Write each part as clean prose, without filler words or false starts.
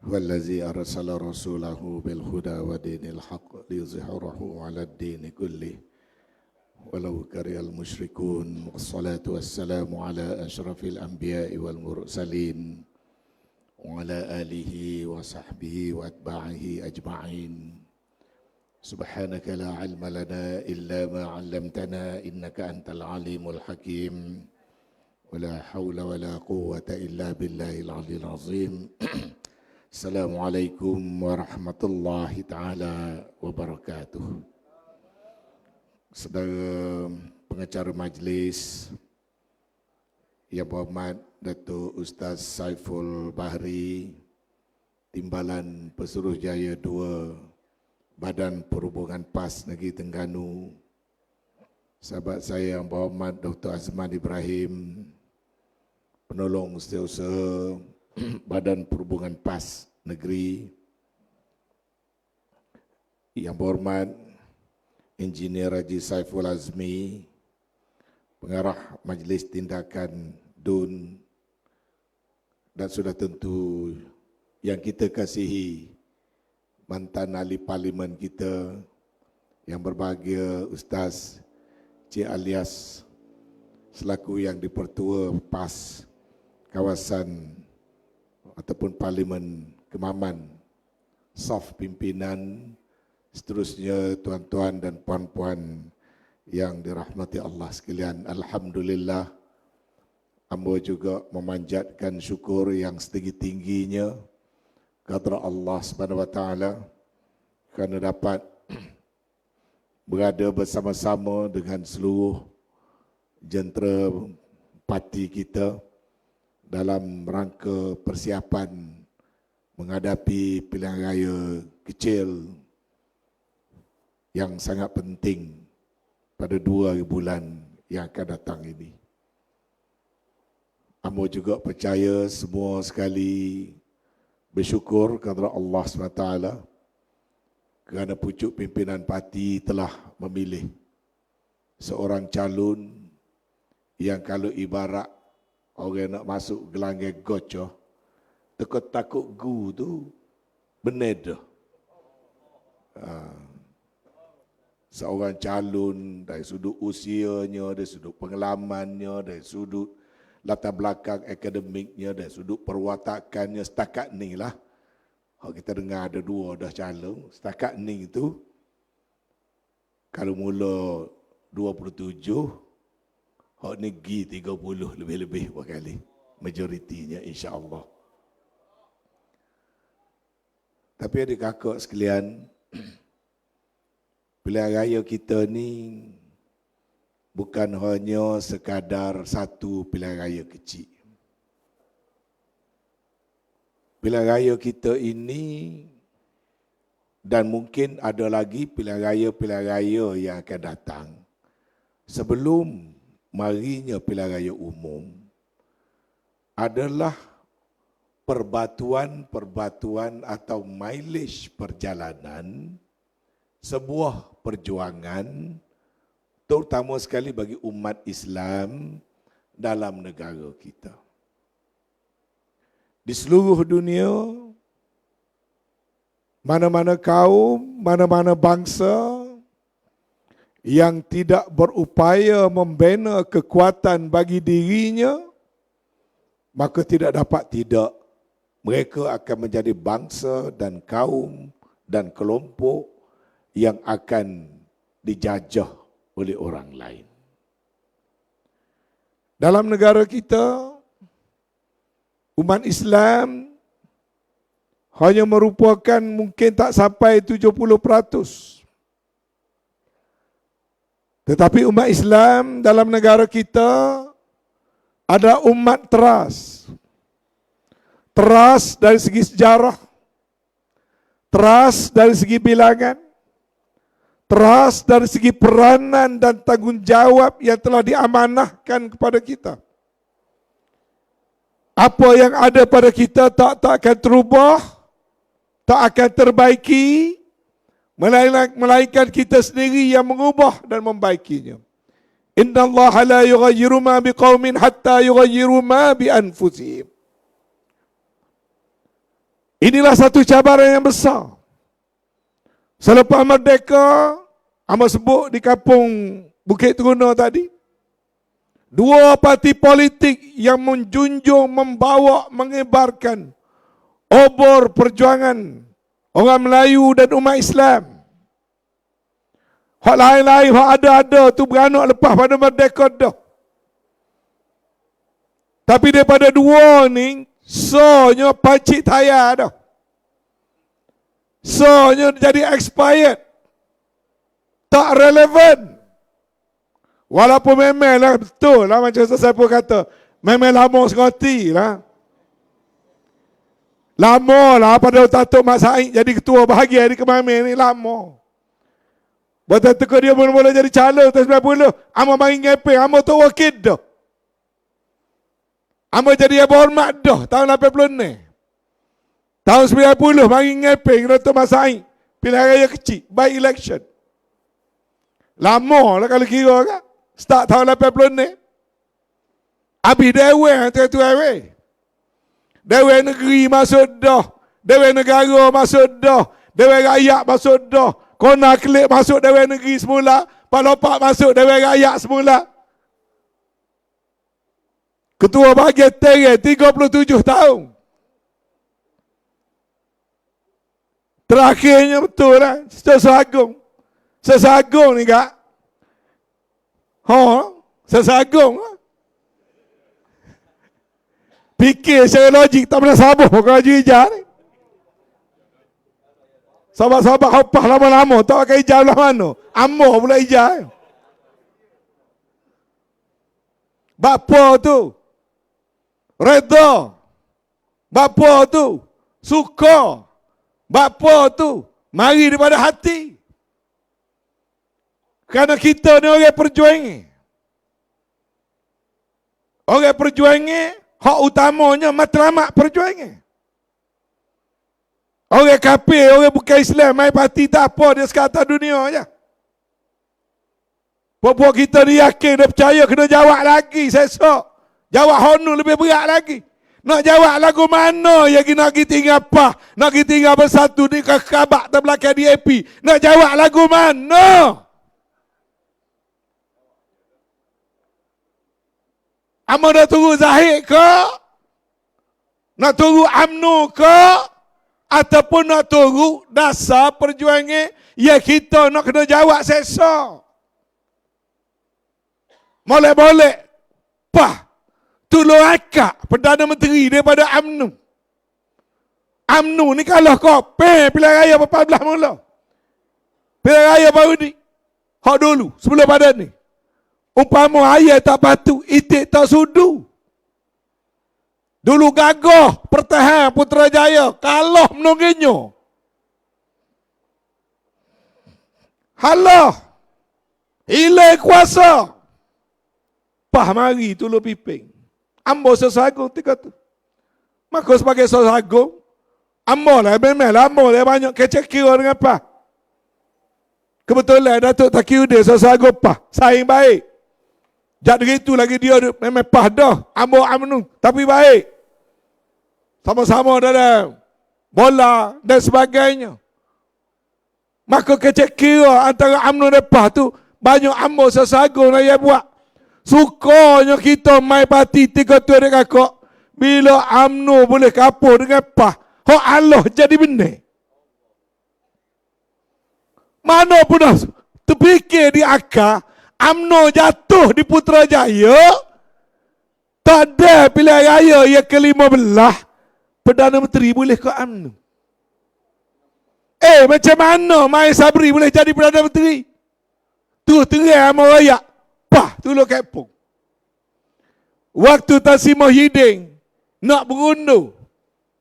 والذي أرسل رسوله بالهدى ودين الحق ليظهره على الدين كله ولو كره المشركون والصلاة والسلام على أشرف الأنبياء والمرسلين وعلى آله وصحبه وأتباعه أجمعين. سبحانك لا علم لنا إلا ما علمتنا إنك أنت العليم الحكيم ولا حول ولا قوة إلا بالله العلي العظيم. Assalamualaikum warahmatullahi taala wabarakatuh. Saudara pengacara majlis Yang Berhormat Datuk Ustaz Saiful Bahri, Timbalan Pesuruhjaya 2 Badan Perhubungan PAS Negeri Terengganu, sahabat saya Yang Berhormat Dr. Azman Ibrahim, Penolong Setiausaha Badan Perhubungan PAS Negeri, Yang Berhormat Engineer Haji Saiful Azmi, Pengarah Majlis Tindakan DUN, dan sudah tentu yang kita kasihi mantan ahli parlimen kita yang berbahagia Ustaz Cik Alias selaku yang dipertua PAS kawasan ataupun Parlimen Kemaman, SAF pimpinan, seterusnya tuan-tuan dan puan-puan yang dirahmati Allah sekalian. Alhamdulillah, hamba juga memanjatkan syukur yang setinggi-tingginya kepada Allah Subhanahu wa taala kerana dapat berada bersama-sama dengan seluruh jentera parti kita dalam rangka persiapan menghadapi pilihan raya kecil yang sangat penting pada 2 bulan yang akan datang ini. Amo juga percaya semua sekali bersyukur kepada Allah SWT kerana pucuk pimpinan parti telah memilih seorang calon yang kalau ibarat orang nak masuk gelanggang gocoh, takut gu tu benar dah. Seorang calon dari sudut usianya, dari sudut pengalamannya, dari sudut latar belakang akademiknya, dari sudut perwatakannya, setakat ni lah. Kalau kita dengar ada 2 dah calon, setakat ni tu, kalau mula 27, hak negeri 30 lebih-lebih berkali. Majoritinya insya-Allah. Tapi adik kakak sekalian, pilihan raya kita ni bukan hanya sekadar satu pilihan raya kecil. Pilihan raya kita ini dan mungkin ada lagi pilihan raya yang akan datang sebelum marinya pilihan raya umum adalah perbatuan atau mileage perjalanan sebuah perjuangan terutama sekali bagi umat Islam dalam negara kita. Di seluruh dunia, mana-mana kaum, mana-mana bangsa yang tidak berupaya membina kekuatan bagi dirinya, maka tidak dapat tidak mereka akan menjadi bangsa dan kaum dan kelompok yang akan dijajah oleh orang lain. Dalam negara kita, umat Islam hanya merupakan mungkin tak sampai 70%. Tetapi umat Islam dalam negara kita ada umat teras. Teras dari segi sejarah, teras dari segi bilangan, teras dari segi peranan dan tanggungjawab yang telah diamanahkan kepada kita. Apa yang ada pada kita tak akan terubah, tak akan terbaiki, melainkan kita sendiri yang mengubah dan membaikinya. Inna Allah la yughayyiru ma biqaumin hatta yughayyiru ma bi anfusihim. Inilah satu cabaran yang besar. Selepas merdeka, Ahmad sebut di kampung Bukit Teruna tadi, dua parti politik yang menjunjung, membawa, mengibarkan obor perjuangan orang Melayu dan umat Islam. Hak lain-lain, hak ada-ada tu beranak lepas pada merdeka dah. Tapi daripada dua ni, sonya pacik tayar dah. Sonya jadi expired. Tak relevan. Walaupun memang lah, betul lah macam saya pun kata, memang lama sekali lah. Lama lah pada Datuk Mat Said jadi ketua bahagian di Kemamin ni, lama. Betul-betul dia mula-mula jadi calon tahun 90, Amo main ngepeng, Amo tu wakil dah. Amo jadi Abu Hormat dah tahun 86. Tahun 90 main ngepeng Datuk Mat Said, pilihan raya kecil, by election. Lama lah kalau kira kan. Start tahun 86. Habis Dewan tu Dewan. Dewan negeri masuk dah. Dewan negara masuk dah. Dewan rakyat masuk dah. Kona Kelip masuk Dewan negeri semula. Palopak masuk Dewan rakyat semula. Ketua bahagian Tereng 37 tahun. Terakhirnya betul lah. Sesagung. Sesagung ni kak. Sesagung. Fikir secara logik tak pernah sabar kalau hijau ni. Sahabat-sahabat hopah lama-lama tak pakai hijau lah mana. Amor pula hijau. Bapa tu reda. Bapa tu suka. Bapa tu mari daripada hati. Kerana kita ni orang perjuangan. Orang perjuangan, hak utamanya matlamat perjuangan. Orang kafir, orang bukan Islam, mai parti tak apa, dia sekata dunia je. Puak-puak kita ni yakin, dia percaya kena jawab lagi sesok. Jawab honor lebih berat lagi. Nak jawab lagu mana yang nak kita tinggal apa? Nak kita tinggal bersatu ni kekabak terbelakang DAP. Nak jawab lagu mana? Amo nak tunggu Zahid ke? Nak tunggu UMNO ke? Ataupun nak tunggu dasar perjuangan yang kita nak kena jawab sesok? Molek-molek pah tolong akak Perdana Menteri daripada UMNO. UMNO ni kalah kau pilihan raya 14 mula. Pilihan raya baru ni. Hak dulu sebelum pada ni. Umpama ayat tak patuh, itik tak sudu. Dulu gagah pertahan Putrajaya, kalah menunggunya. Halah. Hilang kuasa. Pah mari tolong piping. Ambo sesagung tiga tu. Maka sebagai sesagung, ambo lah memang ambo lah banyak kecek kira dengan apa. Kebetulan Datuk Takiuddin sesagung pah, saing baik. Jadi itu lagi dia memang pah dah. Ambo UMNO. Tapi baik. Sama-sama dalam bola dan sebagainya. Maka kecek kira antara UMNO dan pah tu. Banyak ambo sesagung lah yang buat. Sukanya kita main parti tiga tua dengan kakak. Bila UMNO boleh kapur dengan pah. Hak Allah jadi benar. Mana pun dah terfikir di akal. UMNO jatuh di Putrajaya, tak ada pilihan raya yang ke-15, Perdana Menteri boleh ke UMNO. Macam mana Mai Sabri boleh jadi Perdana Menteri? Tu terang sama rakyat, pah, tolong kepung. Waktu Tan Sri Muhyiddin nak berundur,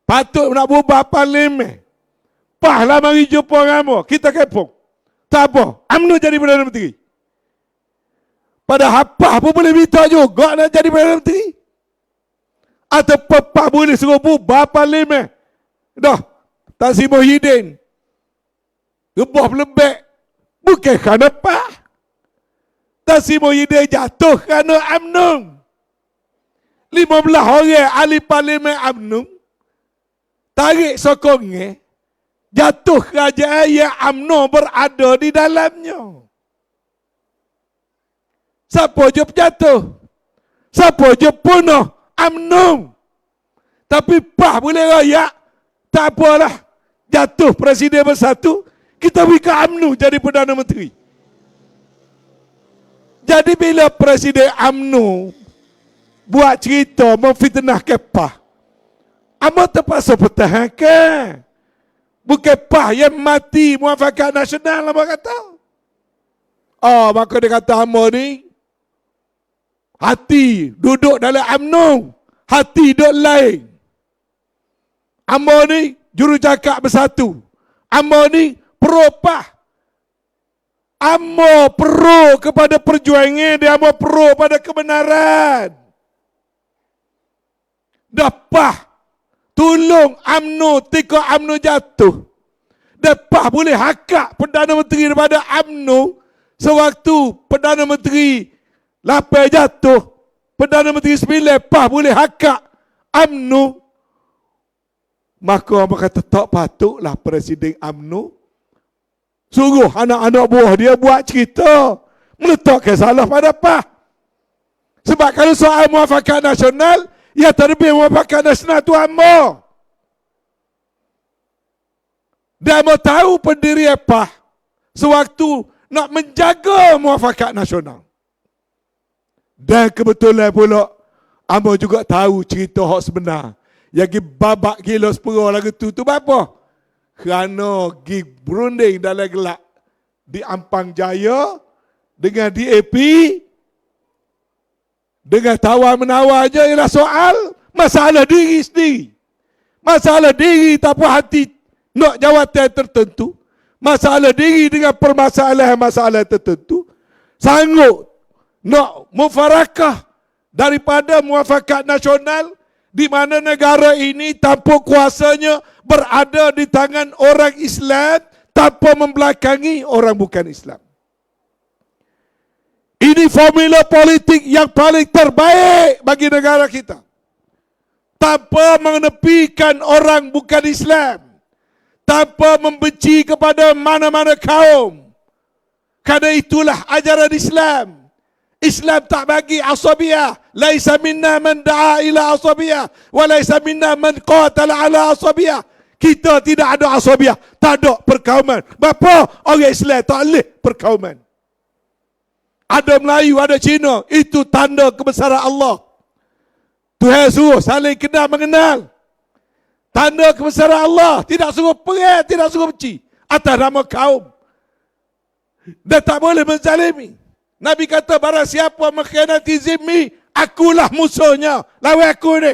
patut nak bubar parlimen, pah lah mari jumpa dengan kita kepung. Tak apa, UMNO jadi Perdana Menteri. Pada apa pun boleh minta juga nak jadi Perdana Menteri. Atau Pepah boleh suruh bubar parlimen. Dah, Tan Sri Muhyiddin rebah pelebek. Bukan kerana apa. Tan Sri Muhyiddin jatuh kerana UMNO. 15 orang ahli parlimen UMNO tarik sokongnya, jatuh kerajaan yang UMNO berada di dalamnya. Siapa je jatuh? Siapa je punuh? UMNO. Tapi PAH boleh rayak, tak apalah. Jatuh Presiden bersatu, kita beri ke UMNO jadi Perdana Menteri. Jadi bila Presiden UMNO buat cerita memfitnah ke PAH, amat terpaksa pertahankan. Bukan PAH yang mati Muafakat Nasional, abang kata. Oh, maka dia kata amat ni, hati duduk dalam UMNO, hati duduk lain. Amat ni jurucakap bersatu. Amat ni pro PAH. Amat pro kepada perjuangan dia, amat pro pada kebenaran. Dah PAH tolong UMNO, tika UMNO jatuh. Dan PAH boleh hakak Perdana Menteri daripada UMNO sewaktu Perdana Menteri 8 jatuh, Perdana Menteri 9, PAH boleh hakak UMNO. Maka orang kata tak patutlah Presiden UMNO suruh anak-anak buah dia buat cerita meletakkan salah pada PAH. Sebab kalau soal Muafakat Nasional, ya terlebih Muafakat Nasional tu UMNO. Dia mau tahu pendirian PAH sewaktu nak menjaga Muafakat Nasional. Dan kebetulan pula UMNO juga tahu cerita hak sebenar. Yang babak gila sepuluh lagu tu apa? Kerana pergi berunding dalam gelak di Ampang Jaya dengan DAP, dengan tawar-menawar je ialah soal masalah diri sendiri. Masalah diri tak puas hati nak jawatan tertentu. Masalah diri dengan permasalahan-masalah tertentu. Sanggup nak mufarakah daripada Muafakat Nasional di mana negara ini tanpa kuasanya berada di tangan orang Islam tanpa membelakangi orang bukan Islam. Ini formula politik yang paling terbaik bagi negara kita. Tanpa menepikan orang bukan Islam. Tanpa membenci kepada mana-mana kaum. Karena itulah ajaran Islam. Islam tak bagi asabiyah. Laisa minna man da'a ila asabiyah. Wa laisa minna man qatala ala asabiyah. Kita tidak ada asabiyah. Tak ada perkauman. Bapa? Orang Islam tak boleh perkauman. Ada Melayu, ada Cina. Itu tanda kebesaran Allah. Tuhan suruh saling kenal mengenal. Tanda kebesaran Allah. Tidak suruh perang, tidak suruh benci. Atas nama kaum. Dan tak boleh menzalimi. Nabi kata barang siapa mengkhianati zimmi, akulah musuhnya. Lawan aku ni.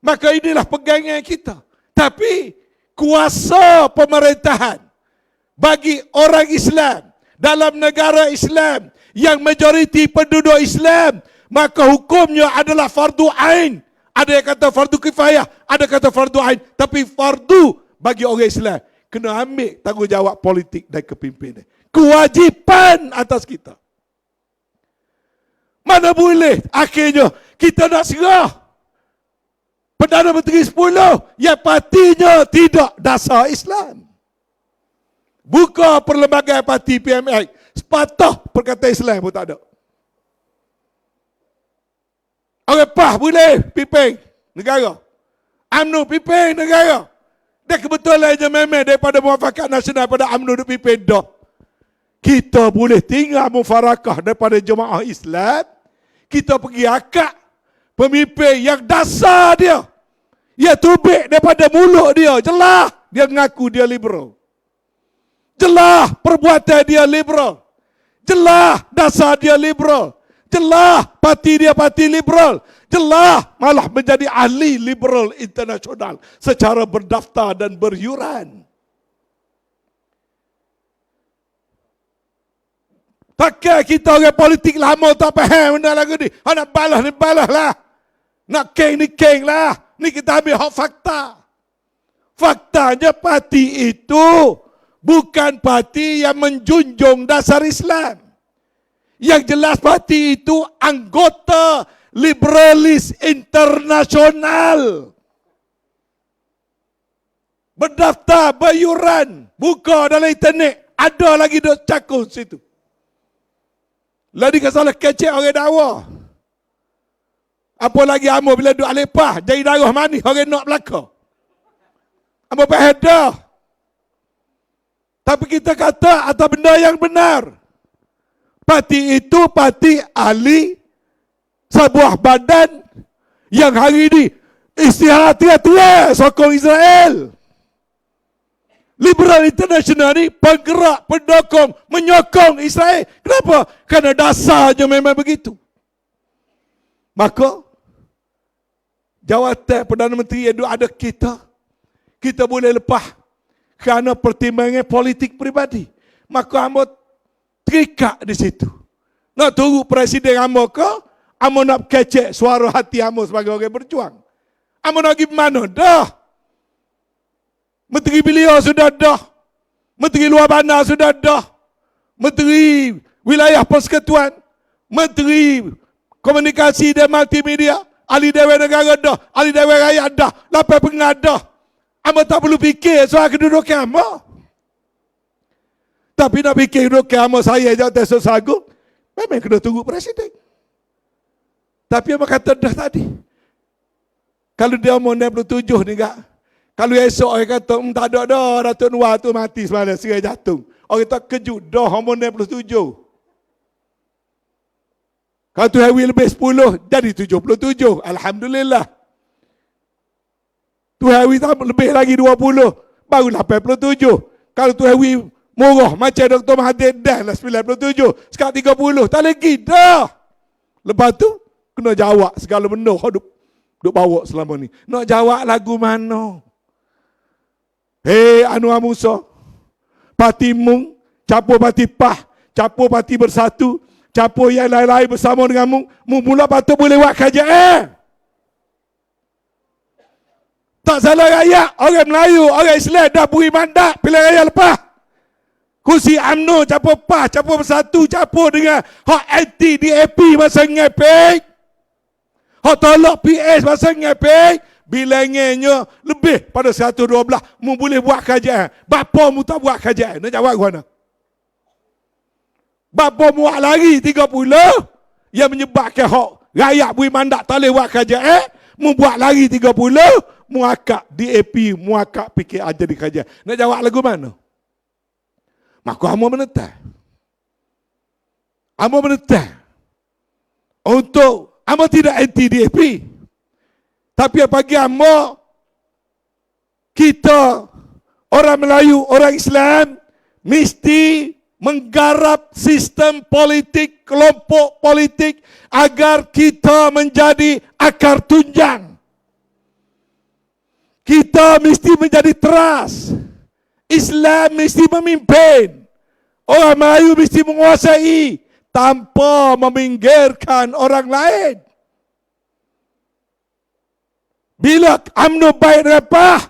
Maka inilah pegangan kita. Tapi kuasa pemerintahan bagi orang Islam dalam negara Islam yang majoriti penduduk Islam, maka hukumnya adalah fardu ain. Ada yang kata fardu kifayah, ada kata fardu ain, tapi fardu bagi orang Islam. Kena ambil tanggungjawab politik dan kepimpinan. Kewajipan atas kita. Mana boleh akhirnya kita nak serah Perdana Menteri 10 yang partinya tidak dasar Islam. Buka perlembagaan parti PMI, sepatah perkataan Islam pun tak ada. Orang PAH boleh pimpin negara. UMNO pimpin negara. Dan kebetulan je memang daripada Muafakat Nasional pada UMNO duk pimpin dah. Kita boleh tinggal mufarakah daripada jemaah Islam. Kita pergi akak pemimpin yang dasar dia. Ia tubik daripada mulut dia. Jelas dia mengaku dia liberal. Jelas perbuatan dia liberal. Jelas dasar dia liberal. Jelas parti dia parti liberal. Jelas malah menjadi ahli liberal internasional secara berdaftar dan beryuran. Pakai kita orang politik lama tak faham benda lagu ni. Nak balas ni balas lah. Nak keng ni keng lah. Ni kita ambil hak fakta. Faktanya parti itu bukan parti yang menjunjung dasar Islam. Yang jelas parti itu anggota liberalis internasional. berdaftar, beryuran, buka dalam internet, ada lagi duk cakap situ. Lagi kasalah kecek orang dakwa. Apa lagi amo bila duk alepah, jadi darah manis orang nak belaka. Amo pahedah. Tapi kita kata atas benda yang benar. Parti itu parti ahli sebuah badan yang hari ini istihara tia-tia sokong Israel. Liberal International ni penggerak, pendukung, menyokong Israel. Kenapa? Kerana dasarnya memang begitu. Maka jawatan Perdana Menteri yang ada kita boleh lepas kerana pertimbangan politik peribadi. Maka hamba terikat di situ. Nak tunggu presiden hamba ke? Hamba nak kecek suara hati hamba sebagai orang berjuang. Hamba nak pergi mana? Dah. Menteri beliau sudah dah. Menteri luar bandar sudah dah. Menteri wilayah persekutuan. Menteri komunikasi dan multimedia. Ahli Dewan Negara dah. Ahli Dewan Rakyat dah. Lapan pengat dah. Hamba tak perlu fikir soal kedudukan hamba. Tapi nak fikir kedudukan hamba saya jawatan Sultan Agung, memang kena tunggu presiden. Tapi hamba kata dah tadi. Kalau dia umur 67 ni kak. Kalau esok orang kata, tak ada dah, Datuk Anwar tu mati semalam, serai jantung. Orang tak kejut, dah umur 67. Kalau tu hari lebih 10, jadi 77. Alhamdulillah. Tu hari lebih lagi 20, baru 87. Kalau tu hari murah, macam Dr. Mahathir dah lah 97. Sekarang 30, tak lagi dah. Lepas tu, kena jawab segala benda. Duk bawa selama ni. Nak jawab lagu mana? Hei Anwar Musa, parti Mung, capur parti PAH, capur parti Bersatu, capur yang lain-lain bersama dengan Mung mula patut boleh buat kajian. Tak salah rakyat, orang Melayu, orang Islam dah beri mandat pilihan raya lepas. Kursi UMNO, capur PAH, capur Bersatu, capur dengan hak anti DAP masa ngepek. Hak tolak PS masa ngepek. Bilangnya lebih pada 112, mu boleh buat kajian. Bapa mu tak buat kajian. Nak jawab ke mana? Bapa mu buat lari 30 yang menyebabkan hak rakyat beri mandat tak boleh buat kajian. Mu buat lari 30, mu akak DAP, mu akak PKR jadi kajian. Nak jawab lagu mana? Maka hamba menentang. Hamba menentang. Untuk hamba tidak anti DAP. Tapi bagi hamba, kita orang Melayu, orang Islam mesti menggarap sistem politik, kelompok politik agar kita menjadi akar tunjang. Kita mesti menjadi teras. Islam mesti memimpin. Orang Melayu mesti menguasai tanpa meminggirkan orang lain. Bila UMNO baik dengan PAH,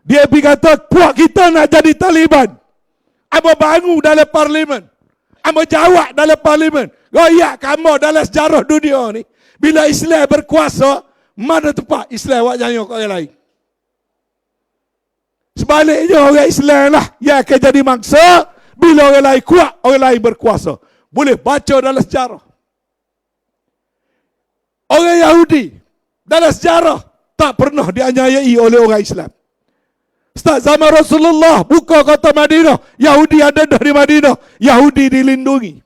dia berkata, puak kita nak jadi Taliban. Apa bangun dalam parlimen. Apa jawab dalam parlimen. Rakyat kamu dalam sejarah dunia ni. Bila Islam berkuasa, mana tempat Islam buat jaya ke orang lain. Sebaliknya orang Islam lah yang akan jadi mangsa. Bila orang lain kuat, orang lain berkuasa. Boleh baca dalam sejarah. Orang Yahudi dalam sejarah tak pernah dianiayai oleh orang Islam. Start zaman Rasulullah buka kota Madinah, Yahudi ada dah di Madinah, Yahudi dilindungi.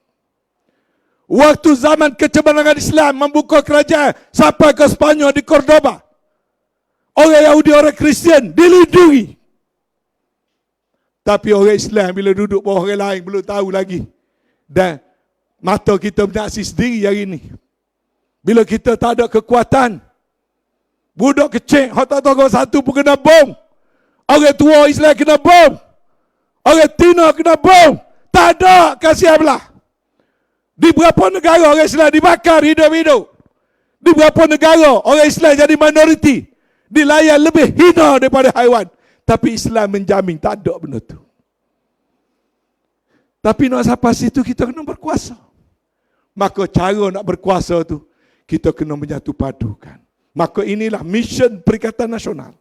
Waktu zaman kecemerlangan Islam membuka kerajaan sampai ke Spanyol di Cordoba, orang Yahudi, orang Kristian dilindungi. Tapi orang Islam bila duduk bawah orang lain belum tahu lagi. Dan mata kita menyaksi sendiri hari ini. Bila kita tak ada kekuatan, budak kecil, hak tak tahu satu pun kena bom. Orang tua Islam kena bom. Orang Tino kena bom. Tak ada kasihan belah. Di beberapa negara orang Islam dibakar hidup-hidup. Di beberapa negara orang Islam jadi minoriti. Dilayan lebih hina daripada haiwan. Tapi Islam menjamin tak ada benda tu. Tapi nak sampai situ kita kena berkuasa. Maka cara nak berkuasa tu kita kena menyatu padukan. Maka inilah mission Perikatan Nasional.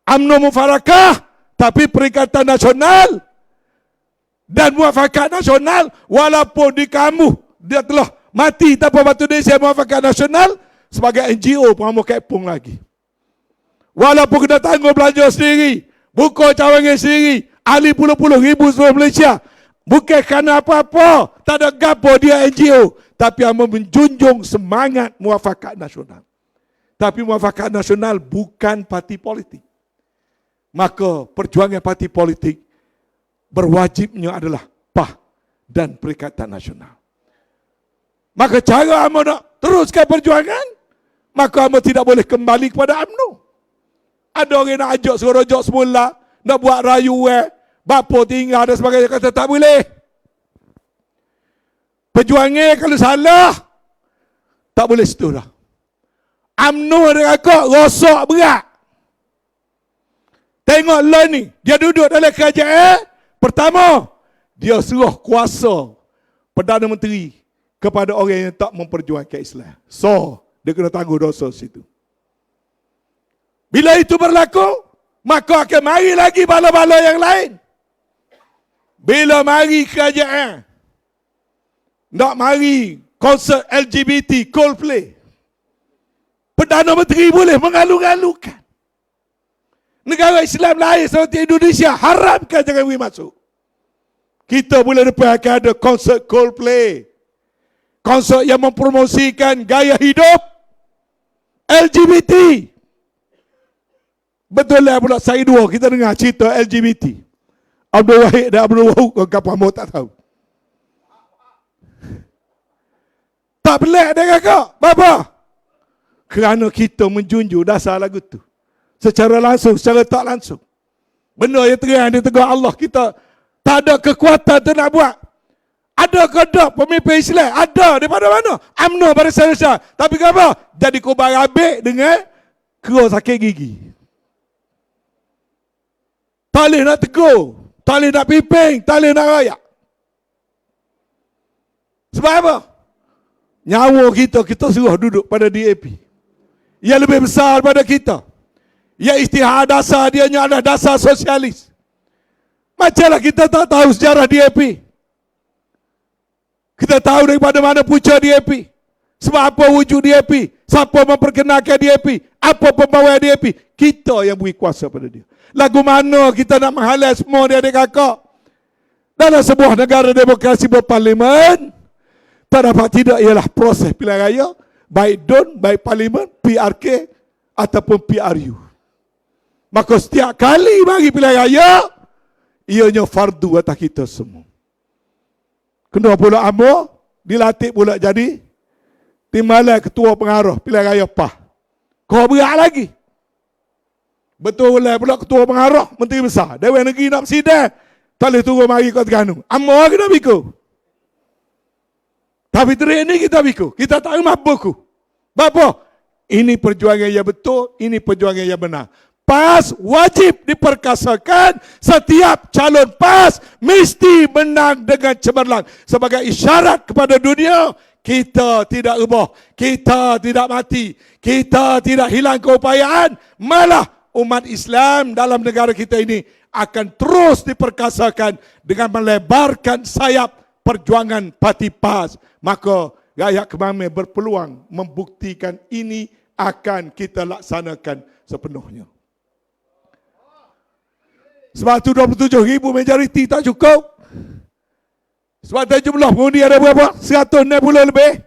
UMNO Mufarakah, tapi Perikatan Nasional dan Muafakat Nasional, walaupun di kamu dia telah mati tanpa Batu Indonesia Muafakat Nasional, sebagai NGO pun kamu kepung lagi. Walaupun kena tanggung belanja sendiri, buka cawangan sendiri, ahli puluh-puluh ribu seluruh Malaysia, bukan kerana apa-apa, tak ada gapo dia NGO, tapi yang menjunjung semangat Muafakat Nasional. Tapi Muafakat Nasional bukan parti politik. Maka perjuangan parti politik berwajibnya adalah PAH dan Perikatan Nasional. Maka cara UMNO nak teruskan perjuangan, maka UMNO tidak boleh kembali kepada UMNO. Ada orang nak ajak serojok semula, nak buat rayu, bapa tinggal dan sebagainya, kata tak boleh. Perjuangan kalau salah, tak boleh setulah. UMNO dengan kau rosak berat. Tengok lah ni, dia duduk dalam kerajaan. Pertama, dia suruh kuasa Perdana Menteri kepada orang yang tak memperjuangkan Islam. So, dia kena tanggung dosa situ. Bila itu berlaku, maka akan mari lagi bala-bala yang lain. Bila mari kerajaan, nak mari konsert LGBT, Coldplay, Perdana Menteri boleh mengalu-alukan. Negara Islam lain seperti Indonesia haramkan jangan pergi masuk. Kita bulan depan akan ada konsert Coldplay. Konsert yang mempromosikan gaya hidup LGBT. Betul lah pula saya dua kita dengar cerita LGBT. Abdul Wahid dan Abdul Wahud, kau kamu tak tahu. Tak pelik dengan kau. Bapa? Kerana kita menjunjung dasar lagu tu. Secara langsung, secara tak langsung. Benda yang terang di tegak Allah, kita tak ada kekuatan tu nak buat. Ada kedok pemimpin Islam, ada daripada mana? UMNO Barisan Nasional. Tapi apa? Jadi kubar abik dengan kera sakit gigi. Tak boleh nak tegur, tak boleh nak pimpin, tak boleh nak rayak. Sebab apa? Nyawa kita suruh duduk pada DAP. Yang lebih besar daripada kita. Ya istihad dasar dia adalah dasar sosialis. Macamlah kita tak tahu sejarah DAP. Kita tahu daripada mana punca DAP. Sebab apa wujud DAP. Siapa memperkenalkan DAP. Apa pembawa DAP. Kita yang beri kuasa pada dia. Lagu mana kita nak menghalau semua dia adik kakak. Dalam sebuah negara demokrasi berparlimen, tak dapat tidak ialah proses pilihan raya. Baik DUN, baik parlimen, PRK ataupun PRU. Maka setiap kali bagi pilihan raya, ianya fardu atas kita semua. Kena pula UMNO, dilatih pula jadi timbalan ketua pengarah pilihan raya PAH. Kau berat lagi. Betul lah pula ketua pengarah, menteri besar. Dewan Negeri nak bersidang, tak boleh turun mari kau Terengganu. UMNO kena bikul. Tapi terik ni kita bikul. Kita tak mampu. Bapa? Ini perjuangan yang betul, ini perjuangan yang benar. PAS wajib diperkasakan. Setiap calon PAS mesti menang dengan cemerlang. Sebagai isyarat kepada dunia, kita tidak ubah, kita tidak mati, kita tidak hilang keupayaan. Malah umat Islam dalam negara kita ini akan terus diperkasakan dengan melebarkan sayap perjuangan parti PAS. Maka rakyat Kemame berpeluang membuktikan ini akan kita laksanakan sepenuhnya. Sebab tu 27,000 majoriti tak cukup. Sebab tu jumlah pengundi ada berapa? 160 lebih.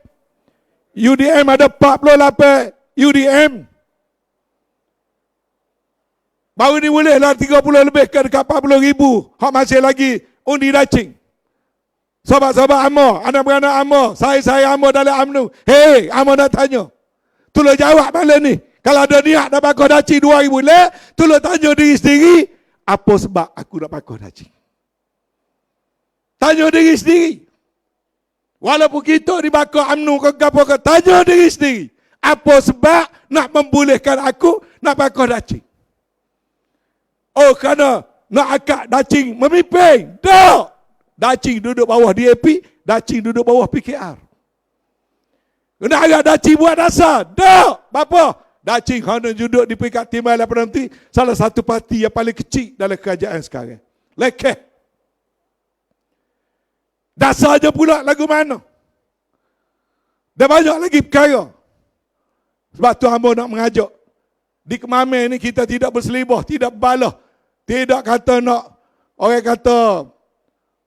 UDM ada 48 UDM. Baru ni bolehlah 30 lebih ke dekat 40,000. Hak masih lagi undi dacing. Sahabat-sahabat UMNO, anak-anak UMNO, saya UMNO dalam UMNO. Hei, UMNO nak tanya. Tolong jawab malam ni. Kalau ada niat nak pakai dacing 2,000 lebih, tolong tanya diri sendiri. Apa sebab aku nak pakai dacing? Tanya diri sendiri. Walaupun kita dibakar UMNO ke apa ke, tanya diri sendiri. Apa sebab nak membolehkan aku nak pakai dacing? Oh, kerana nak akak dacing memimpin? Tak. Dacing duduk bawah DAP, dacing duduk bawah PKR. Kena agak dacing buat dasar? Tak. Bapa? Dacing Hana duduk di peringkat timbalan Perdana Menteri, salah satu parti yang paling kecil dalam kerajaan sekarang. Lekeh. Dasarnya pula lagu mana? Dan banyak lagi perkara. Sebab tu hamba nak mengajak. Di Kemamen ni kita tidak berselibah, tidak berbalah. Tidak kata nak, orang kata,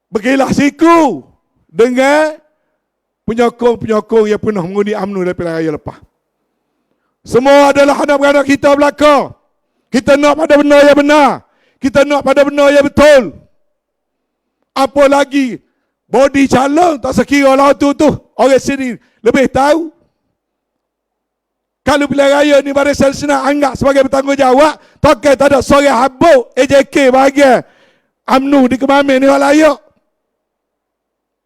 bergelah siku dengan penyokong-penyokong yang pernah mengundi UMNO dari pilihan raya lepas. Semua adalah anak-anak kita belaka. Kita nak pada benda yang benar. Kita nak pada benda yang betul. Apa lagi? Body calon tak sekira lah tu. Orang sini lebih tahu. Kalau pilihan raya ni Barisan Nasional anggap sebagai bertanggungjawab, tokai tak ada seorang habuk AJK bahagian UMNO di Kemamen ni layak.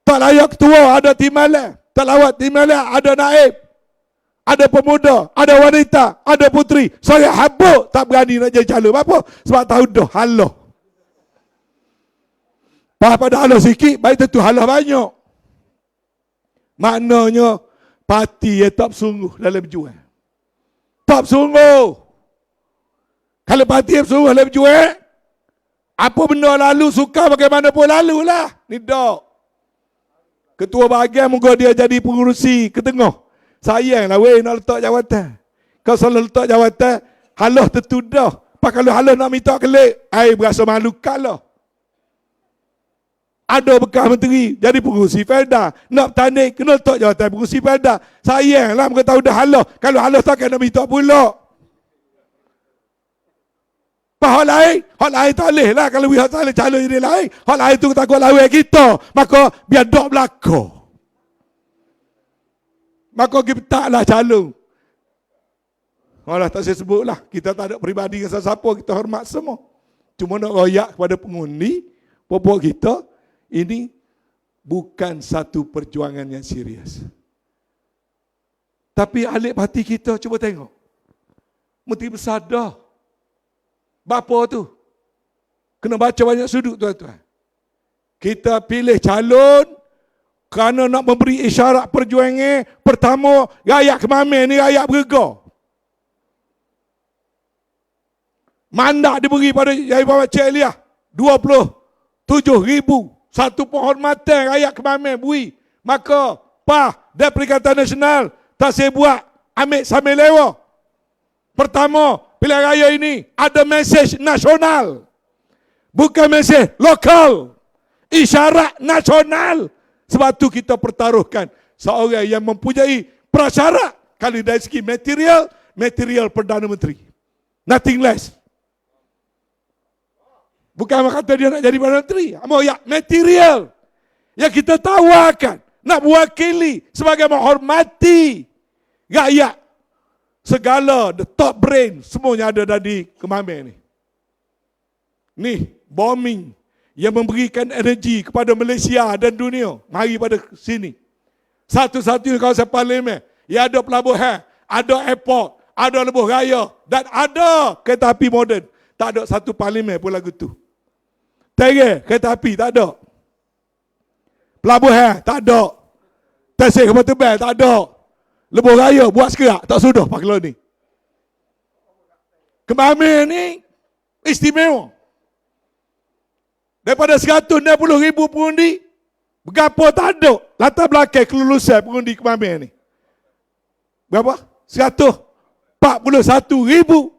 Tak layak ketua, ada timbalan. Tak lawat timbalan, ada naib. Ada pemuda, ada wanita, ada puteri. Saya habuk tak berani nak jadi calon. Apa? Sebab tahu dah halah. Pada halah sikit, baik tentu halah banyak. Maknanya, parti yang tak bersungguh dalam berjuang. Tak bersungguh. Kalau parti yang bersungguh dalam berjuang, apa benda lalu, suka bagaimana pun lalulah. Ni dak. Ketua bahagian moga dia jadi pengurusi ke tengah. Sayanglah weh nak letak jawatan. Kau selalu letak jawatan, halah tentu dah. Pak kalau halah nak minta kelik, berasa malu kalah. Ada bekas menteri jadi pengurusi Felda, nak bertanding kena letak jawatan pengurusi Felda. Sayanglah mereka tahu dah halah. Kalau halah tak kena minta pula. Pak hak lain tak boleh lah. Kalau hak tak boleh calon jadi lain, hak lain tu takut lawan kita. Maka biar dok belakang. Maka kita taklah calon. Malah tak saya sebut lah. Kita tak ada peribadi dengan siapa, kita hormat semua. Cuma nak royak kepada pengundi, popok kita, ini bukan satu perjuangan yang serius. Tapi ahli parti kita, cuba tengok. Mesti bersadar. Bapa tu? Kena baca banyak sudut tuan-tuan. Kita pilih calon, kerana nak memberi isyarat perjuangan. Pertama, rakyat Kemamen ni rakyat bergegar. Mandat diberi pada Yai Muhammad Cik Eliah 27,000. Satu penghormatan rakyat Kemamen beri. Maka PAH dan Perikatan Nasional tak saya buat ambil sambil lewa. Pertama, pilihan raya ini ada mesej nasional. Bukan mesej lokal. Isyarat nasional. Sebab tu kita pertaruhkan seorang yang mempunyai prasyarat. Kalau dari segi material Perdana Menteri. Nothing less. Bukan kata dia nak jadi Perdana Menteri. Material. Yang kita tawarkan. Nak mewakili sebagai menghormati rakyat. Segala, the top brain, semuanya ada dari Kemamen ni. Ni, bombing. Yang memberikan energi kepada Malaysia dan dunia. Mari pada sini. Satu-satunya kawasan parlimen. Yang ada pelabuhan, ada airport, ada lebuh raya dan ada kereta api moden. Tak ada satu parlimen pun lagu tu. Terek, kereta api tak ada. Pelabuhan tak ada. Tasik kapal tebal tak ada. Lebuh raya buat sekerak tak sudah Pak Kelon ni. Kemamen ni istimewa. Daripada 160,000 pengundi, berapa tak ada latar belakang kelulusan pengundi Kemamen ni. Berapa? 141,000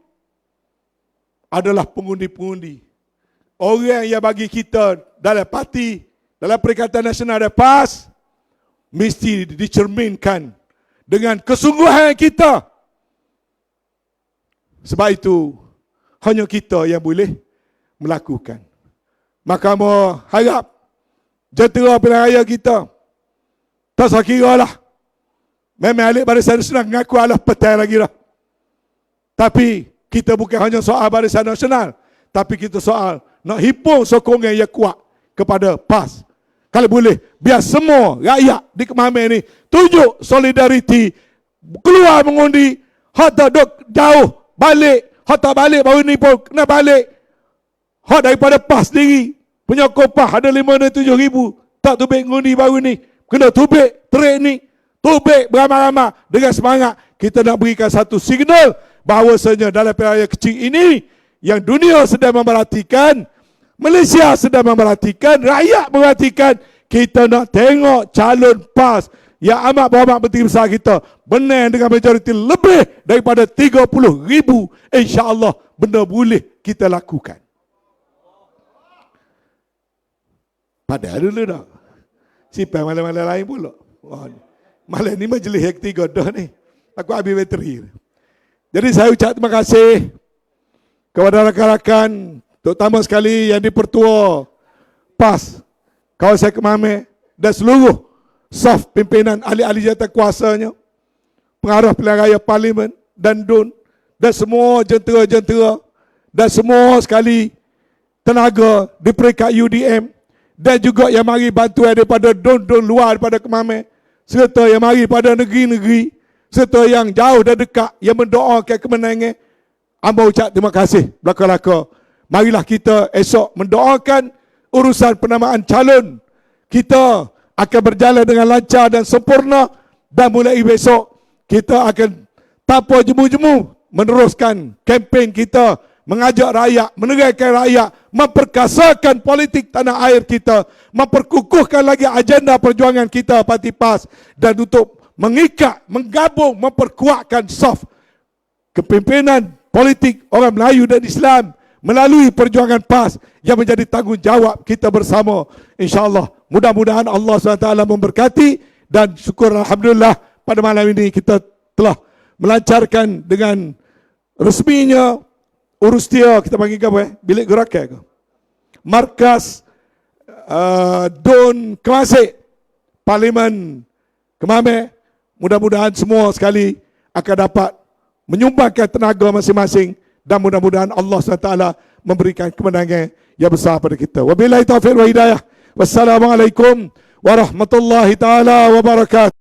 adalah pengundi-pengundi. Orang yang bagi kita dalam parti, dalam Perikatan Nasional dan PAS, mesti dicerminkan dengan kesungguhan kita. Sebab itu, hanya kita yang boleh melakukan. Maka mau harap jentera pilihan raya kita tak sekira lah. Memang alik Barisan Nasional mengaku Allah petai lagi lah. Tapi kita bukan hanya soal Barisan Nasional, tapi kita soal nak himpun sokongan yang kuat kepada PAS. Kalau boleh, biar semua rakyat di Kemamen ni tunjuk solidariti, keluar mengundi, hak tak duk jauh, balik, hak tak balik baru ni pun kena balik. Hak daripada PAS sendiri, penyokong PAS ada 57,000, tak tubik mengundi baru ni, kena tubik trek ni, tubik beramai-ramai dengan semangat. Kita nak berikan satu signal bahawasanya dalam pilihan kecil ini yang dunia sedang memerhatikan, Malaysia sedang memerhatikan, rakyat memerhatikan, kita nak tengok calon PAS yang amat berhormat Menteri Besar kita benar dengan majoriti lebih daripada 30,000, insya-Allah benda boleh kita lakukan. Padahal dulu dah. Siapa malam-malam lain pula. Malam ni majlis yang ketiga dah ni. Aku habis bateri. Jadi saya ucap terima kasih kepada rakan-rakan, terutama sekali yang dipertua PAS, kawasan Kemame dan seluruh staf pimpinan ahli-ahli jawatan kuasanya, pengarah pilihan raya parlimen dan DUN dan semua jentera-jentera dan semua sekali tenaga di peringkat UDM dan juga yang mari bantuan daripada DUN-DUN luar daripada Kemame, serta yang mari pada negeri-negeri, serta yang jauh dan dekat yang mendoakan kemenangan. Hamba ucap terima kasih belaka-laka. Marilah kita esok mendoakan urusan penamaan calon kita akan berjalan dengan lancar dan sempurna, dan mulai besok kita akan tanpa jemu-jemu meneruskan kempen kita, mengajak rakyat, menerangkan rakyat, memperkasakan politik tanah air kita, memperkukuhkan lagi agenda perjuangan kita Parti PAS, dan untuk mengikat, menggabung, memperkuatkan saf kepimpinan politik orang Melayu dan Islam melalui perjuangan PAS yang menjadi tanggungjawab kita bersama. InsyaAllah, mudah-mudahan Allah SWT memberkati, dan syukur Alhamdulillah pada malam ini kita telah melancarkan dengan resminya urus dia, kita panggil apa bilik gerakan ke? Markas DUN Kemasik Parlimen Kemame. Mudah-mudahan semua sekali akan dapat menyumbangkan tenaga masing-masing, dan mudah-mudahan Allah SWT memberikan kemenangan yang besar pada kita. Wabillahi taufiq wa hidayah. Wassalamualaikum warahmatullahi taala wabarakatuh.